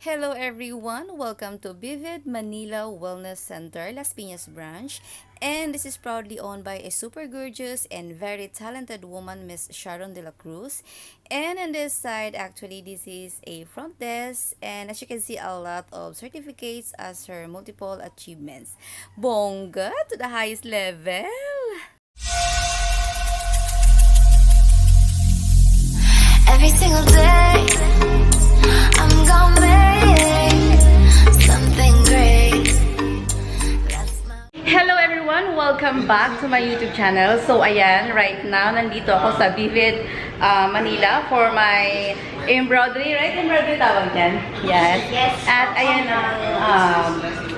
Hello everyone! Welcome to VIVID Manila Wellness Center, Laspñas branch. And this is proudly owned by a super gorgeous and very talented woman, Miss Sharon de la Cruz. And on this side, actually, this is a front desk. And as you can see, a lot of certificates as her multiple achievements. Bongga to the highest level! Every single day, I'm gonna make something great. That's my... Hello everyone! Welcome back to my YouTube channel. So ayan, right now, nandito ako sa VIVID Manila for my embroidery, right? Embroidery tawag yan? Yes. Yes. At ayan ang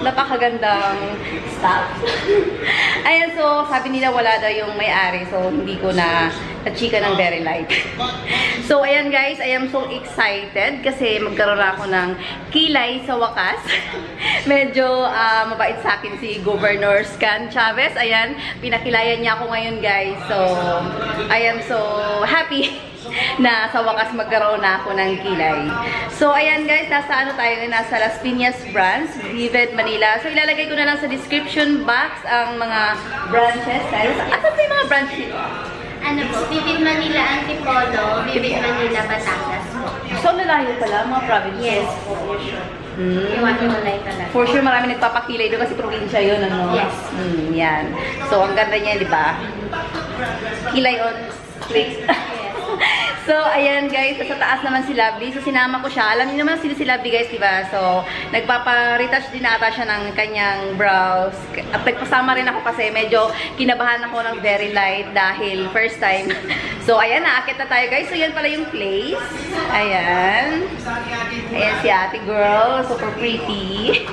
napakagandang staff. Ayan, so sabi nila wala daw yung may-ari, so hindi ko na chika ng very light. So ayan guys, I am so excited kasi magkaroon ako ng kilay sa wakas. Medyo mabait sa akin si Governor Scan Chavez. Ayan, pinakilayan niya ako ngayon guys. So I am so happy na sa wakas magkaroon na ako ng kilay. So ayan guys, nasa ano tayo, nasa Laspñas branch, VIVID Manila. So ilalagay ko na lang sa description box ang mga branches guys. Asan ba yung mga branch nito? Ano po? VIVID Manila Antipolo, VIVID Manila Batangas po. So lalayo pala mga provinces? Yes, for sure. Iwan-iwalay talaga. For sure marami nagpapakilay doon kasi probinsya yun, ano? Yes. Yan. So ang ganda niya, di ba? Kilay on fleek. So, ayan guys, sa taas naman si Lovely. So, sinama ko siya. Alam niyo naman si Lovely guys, diba? So, nagpapa-retouch din ata siya ng kanyang brows. At nagpasama rin ako kasi medyo kinabahan ako ng very light dahil first time. So, ayan, naakit na tayo guys. So, yan pala yung place. Ayan. Ayan si ate girl. Super pretty.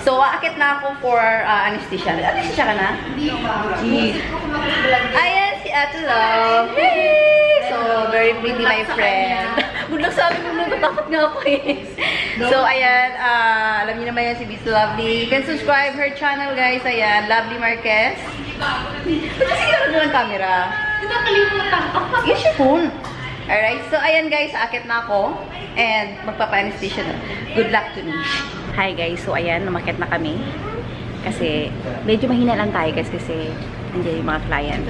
So, aakit na ako for anesthesia. Anesthesia ka na? Hindi. Ayan si ate Love. Hey! So, very pretty, my friend. Bulag sabi mo, natatakot nga ako eh. So, ayan, alam niyo naman yan si Miss Lovely. You can subscribe her channel, guys. Ayan, Lovely Marquez. Ba't kasi ginagawa ng camera? Nakalimutan ko. Use your phone. Alright, so ayan guys, akit na ako. And magpapa-anesthesia na. Good luck to me. Hi guys, so ayan, namakit na kami. Kasi, medyo mahina lang tayo guys kasi nandiyan yung mga client.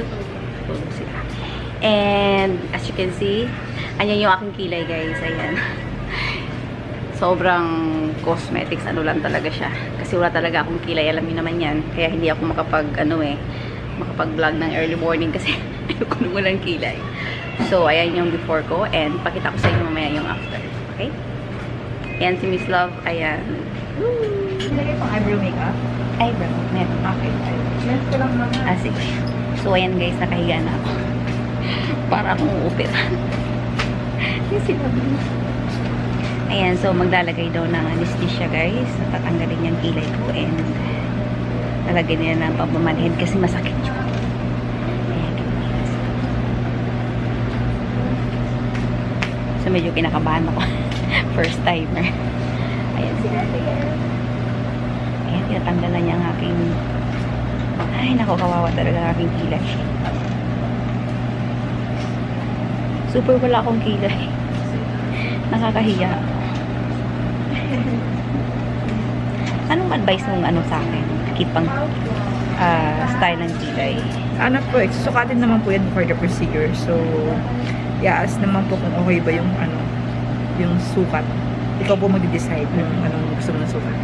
Tulog sila. And, as you can see, ayan yung aking kilay guys. Ayan. Sobrang cosmetics, ano lang talaga siya. Kasi wala talaga akong kilay. Alam niyo naman yan. Kaya hindi ako makapag-vlog ng early morning kasi ayoko nung walang kilay. So, ayan yung before ko. And, pakita ko sa inyo mamaya yung after. Okay? Ayan si Miss Love. Ayan. Ilagay pang eyebrow makeup? Eyebrow. Meron. Okay. Lens ko lang naman. Sige. So, ayan guys. Nakahiga na ako. Para akong uupit. Yung sinabi. Ayan, so maglalagay daw ng anesthesia guys. Tatanggalin yung kilay ko and lalagay nila ng pagmamanhead kasi masakit yun. Ayan. So medyo kinakabahan ako. First timer. Ayan sila. Ayan, tinatanggal na niya ang aking ay, naku, kawawa talaga ang aking kilay. Super wala akong kilay. Nakakahiya. Anong advice mong ano sa akin? Keep ang style ng kilay. Ano po, susukatin naman po yan for the procedure. So, i-ask naman po kung okay ba yung ano, yung sukat. Ikaw po mag-decide kung anong gusto mong sukat.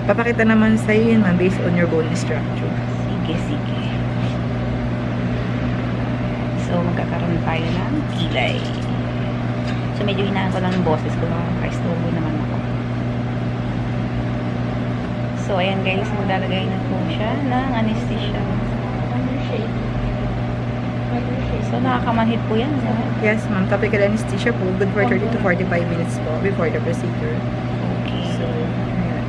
Papakita naman sa iyo yun, based on your bone structure. Sige. So, magkakaroon tayo ng kilay. So, medyo hinaan ko lang yung boses ko. Nakaka-strobo naman ako. So, ayan guys. Maglalagay na po siya ng anesthesia. So, nakakamanhid po yan. Yes, ma'am. Topical anesthesia po. Good for 30 to 45 minutes po before the procedure. Okay. So, ayan.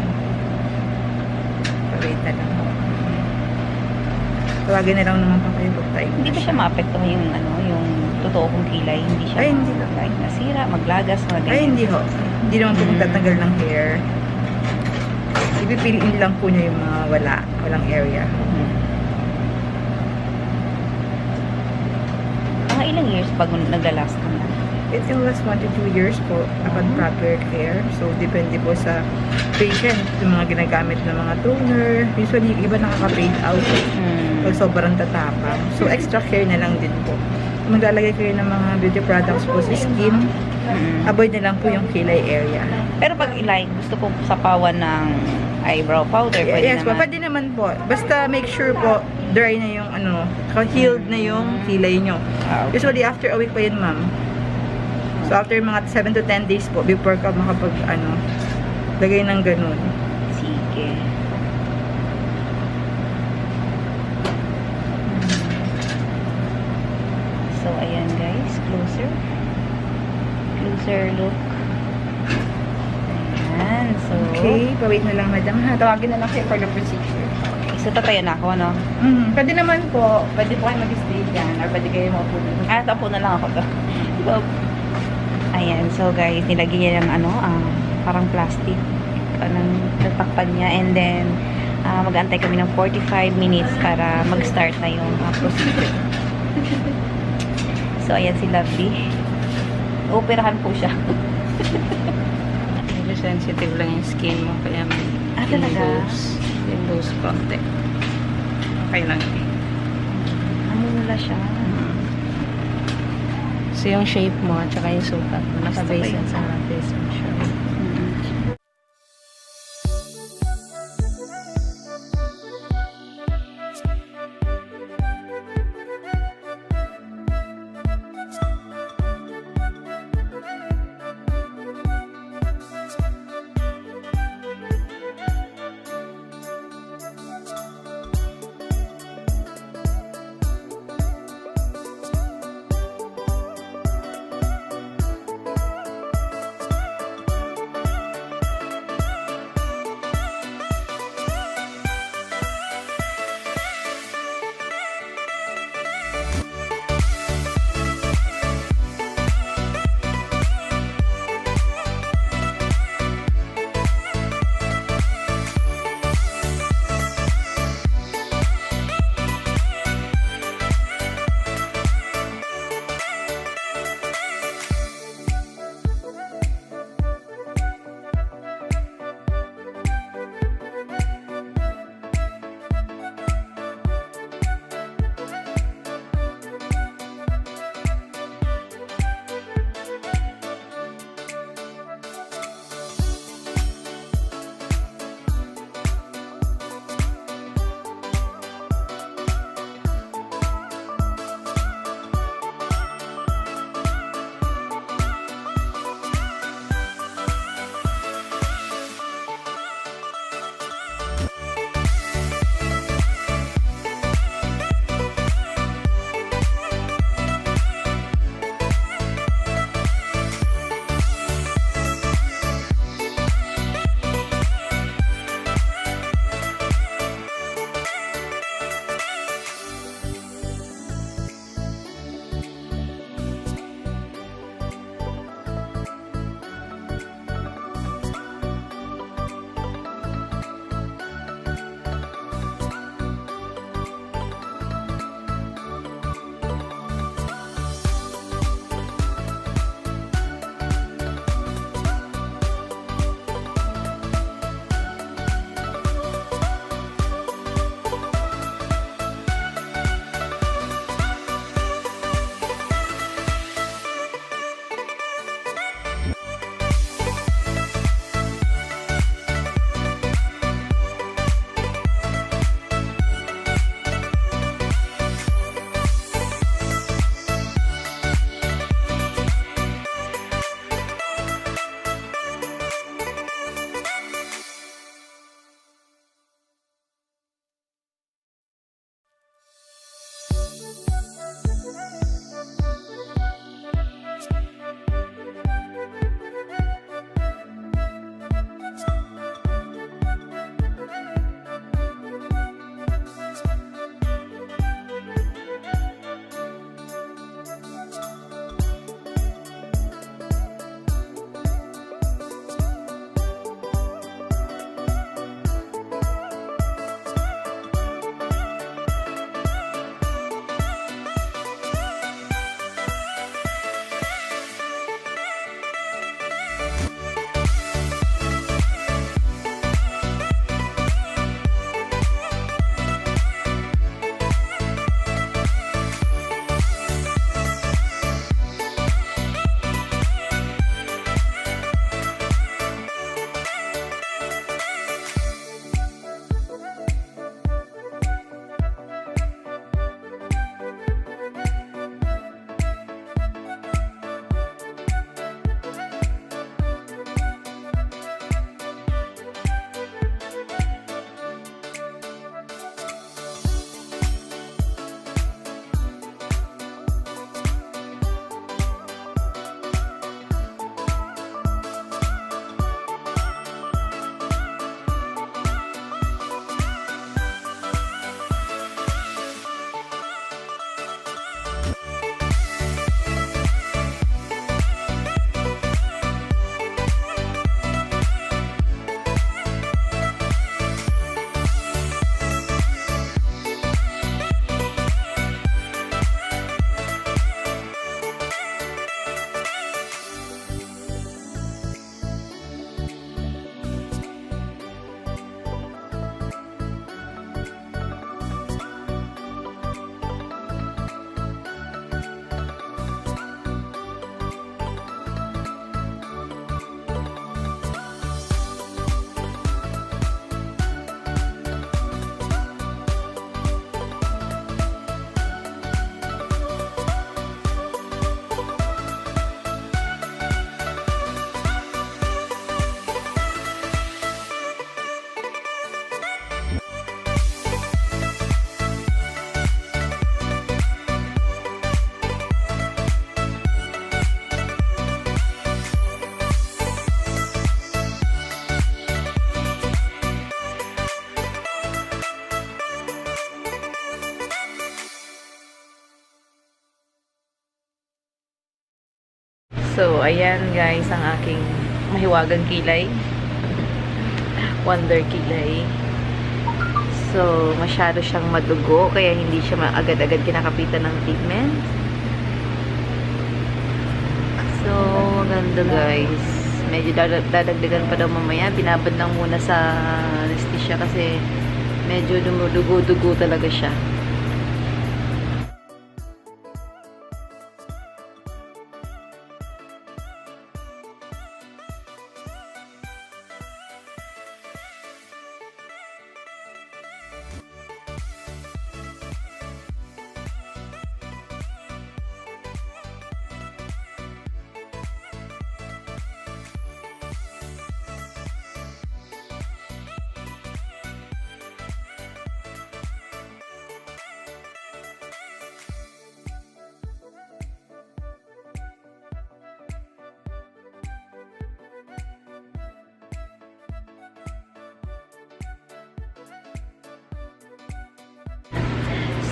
Pa-wait na lang. Tawagin na lang naman pa kayo pag tayo. Hindi ba siya maapektuhan yung ano, yung totoo kong kilay? Hindi siya. Ay, hindi na. Like, nasira, maglagas, Ay, hindi ho. Hindi naman po magtatanggal ng hair. Ipipiliin lang po niya yung mga walang area. Mga ilang years pag naglalast ka na? it can last 1 to 2 years po upon proper care. So, depende po sa patient, yung mga ginagamit ng mga toner. Usually, yung iba nakaka-fade out pag sobrang tatapang. So, extra care na lang din po. Kung maglalagay kayo ng mga beauty products po sa skin, avoid na lang po yung kilay area. Pero pag like, gusto ko sapawan ng eyebrow powder, pwede Yes po, naman. pwede naman po. Basta make sure po, dry na yung healed na yung kilay nyo. Okay. Usually, after a week pa yun, ma'am. So, after mga 7 to 10 days po, before ka makapag, lagay ng ganun. Sige. So, ayan guys. Closer. Closer look. Ayan. So, Okay, pawait na lang, madam, ha? Tawagin na lang kayo for the procedure. okay. So, tatayo na ako, no? Pwede naman po. Pwede po kayo mag-stay dyan. Or pwede kayo maupo dito. Tapo na lang ako to. So, ayan. So, guys, nilagyan niya ng parang plastic. Natakpan niya. And then, mag-antay kami ng 45 minutes para mag-start na yung procedure. So, ayan si Lovely. Operahan po siya. Sensitive lang yung skin mo, kaya may talaga? Windows contact. Okay lang. Ano nila siya? So yung shape mo at saka yung sukat mo, nakabase Gusto ko sa face mo siya. So, ayan guys, ang aking mahiwagang kilay. Wonder kilay. So, masyado siyang madugo, kaya hindi siya agad-agad kinakapitan ng pigment. So, maganda guys. Medyo dadagdagan pa daw mamaya. Binabad lang muna sa anesthesia kasi medyo dumudugo-dugo talaga siya.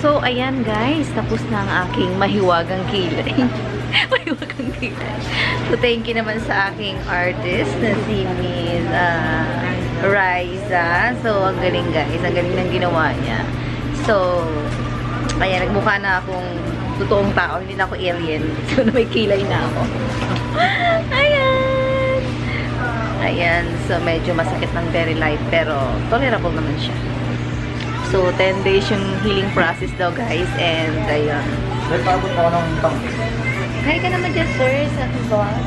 So, ayan guys, tapos na ang aking mahiwagang kilay. Mahiwagang kilay. So, thank you naman sa aking artist na si Miss Riza. So, ang galing guys. Ang galing ng ginawa niya. So, ayan, nagmukha na akong totoong tao. Hindi na ako alien. So, may kilay na ako. Ayan! Ayan. So, medyo masakit ng very light. Pero, tolerable naman siya. So, 10 days yung healing process daw, guys. And, ayun. Nagpabot ako ng tang. Hi ka naman dyan, sir, sa aking vlog.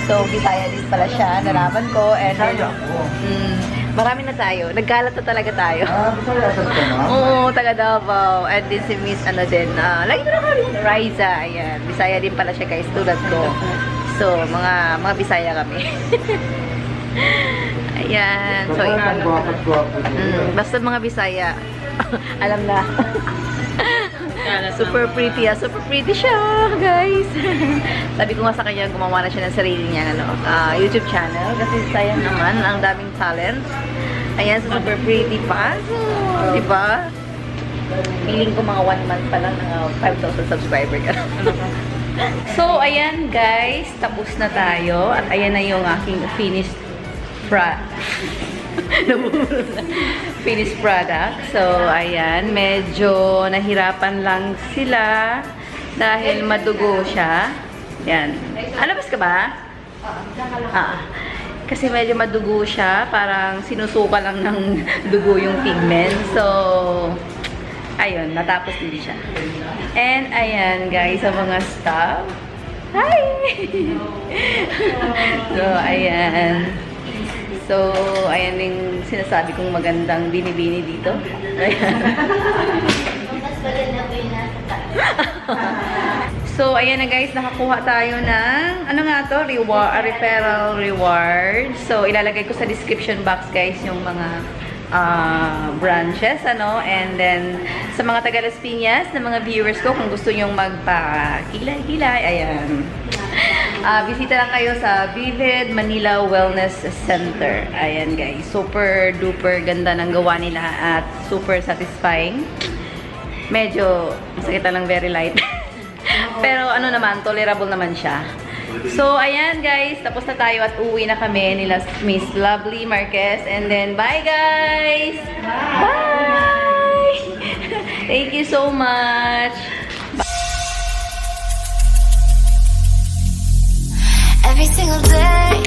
So, Bisaya din pala siya. Nalaman ko. And, Bisaya ako. Marami na tayo. Nagkalat na talaga tayo. Bisaya ka na? Oo, taga Davao. And din si Miss, ano din, lagi ko na kami, Riza. Ayan. Bisaya din pala siya, guys. Tulad ko. So, mga Bisaya kami. Ayan. So, basta mga Bisaya. Alam na. Super pretty. Super pretty siya, guys. Sabi ko nga sa kanya, gumawa na siya ng sarili niya YouTube channel. Kasi sayang naman, ang daming talent. Ayan, so super pretty pa. So, diba? Feeling ko mga 1 month pa lang ng 5,000 subscriber ka. So, ayan guys. Tapos na tayo. At ayan na yung aking finished product. So, ayan. Medyo nahirapan lang sila dahil madugo siya. Ayan. Alabas ka ba? Kasi medyo madugo siya. Parang sinusuka lang ng dugo yung pigment. So, ayun. Natapos din siya. And, ayan guys, sa mga staff. Hi! So, ayan. So, ayan yung sinasabi kong magandang binibini dito. Ayan. Mas maganda po yung nasa taas. So, ayan na guys, nakakuha tayo ng, ano nga to? Referral reward. So, ilalagay ko sa description box guys yung mga branches, ano? And then, sa mga taga Laspñas na mga viewers ko, kung gusto nyong magpa-kilay-kilay, ayan. Bisita lang kayo sa VIVID Manila Wellness Center. Ayan guys, super duper ganda ng gawa nila at super satisfying. Medyo masakit lang, very light. Pero ano naman, tolerable naman siya. So ayan guys, tapos na tayo at uwi na kami nila Miss Lovely Marquez. And then bye guys! Bye! Thank you so much! Every single day